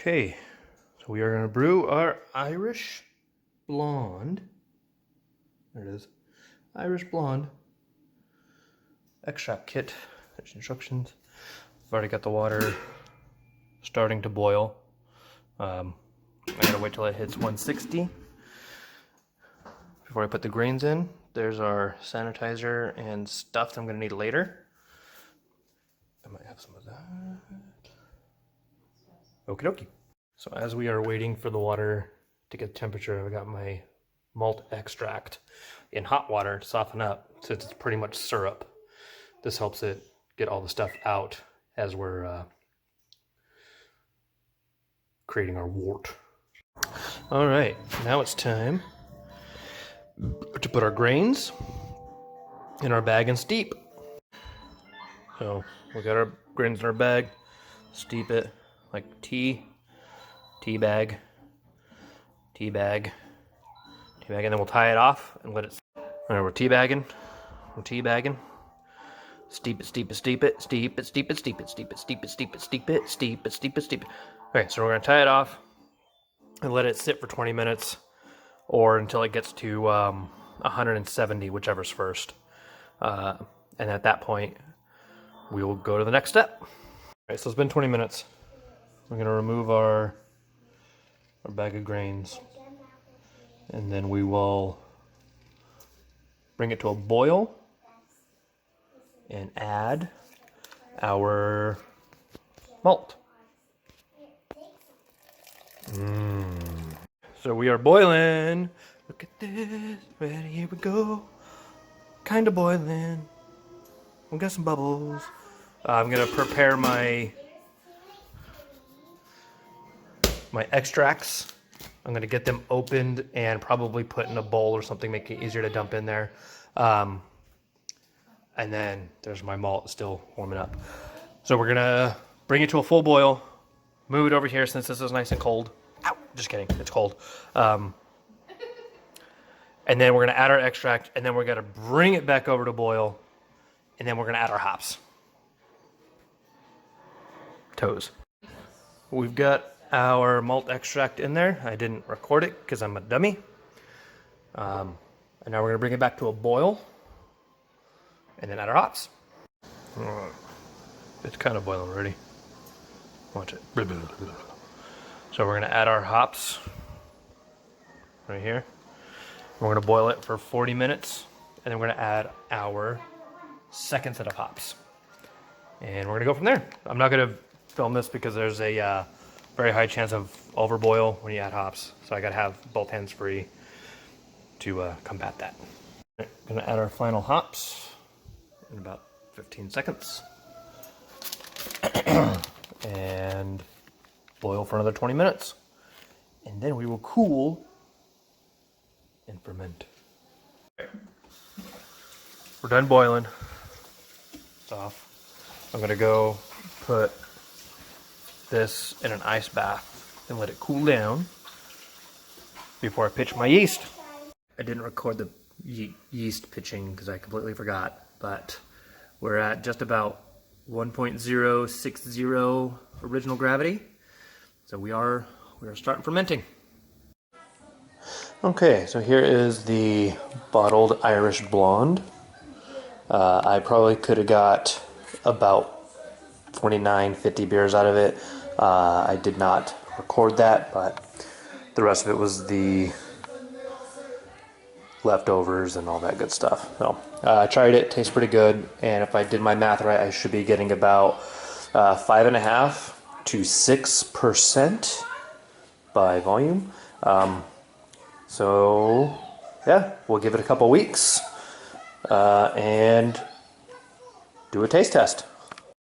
Okay, so we are going to brew our Irish Blonde. There it is. Irish Blonde extract kit. There's instructions. I've already got the water starting to boil. I gotta wait till it hits 160 before I put the grains in. There's our sanitizer and stuff that I'm gonna need later. I might have some of that. Okie dokie. So as we are waiting for the water to get temperature, I've got my malt extract in hot water to soften up, since it's pretty much syrup. This helps it get all the stuff out as we're creating our wort. All right, now it's time to put our grains in our bag and steep. So we got our grains in our bag, steep it like tea bag, and then we'll tie it off and let it. All right, we're tea bagging. Steep it. Okay, so we're gonna tie it off and let it sit for 20 minutes or until it gets to 170, whichever's first. And at that point, we will go to the next step. All right, so it's been 20 minutes. We're gonna remove our bag of grains, and then we will bring it to a boil and add our malt. So we are boiling. Look at this. Ready, here we go. Kind of boiling. We got some bubbles. I'm gonna prepare my extracts. I'm gonna get them opened and probably put in a bowl or something, make it easier to dump in there. And then there's my malt still warming up. So we're gonna bring it to a full boil, move it over here since this is nice and cold. Ow, just kidding, it's cold. And then we're gonna add our extract, and then we're gonna bring it back over to boil, and then we're gonna add our hops. Toes. We've got our malt extract in there. I didn't record it because I'm a dummy. And now we're gonna bring it back to a boil, and then add our hops. It's kind of boiling already. Watch it. So we're gonna add our hops right here. We're gonna boil it for 40 minutes, and then we're gonna add our second set of hops. And we're gonna go from there. I'm not gonna film this because there's a very high chance of overboil when you add hops. So I gotta have both hands free to combat that. Right, gonna add our final hops in about 15 seconds. And boil for another 20 minutes. And then we will cool and ferment. Okay. We're done boiling. It's off. I'm gonna go put this in an ice bath and let it cool down before I pitch my yeast. I didn't record the yeast pitching because I completely forgot, but we're at just about 1.060 original gravity. So we are starting fermenting. Okay, so here is the bottled Irish Blonde. I probably could have got about 49, 50 beers out of it. I did not record that, but the rest of it was the leftovers and all that good stuff. So I tried it, tastes pretty good, and if I did my math right, I should be getting about 5.5 to 6% by volume. So yeah, we'll give it a couple weeks and do a taste test.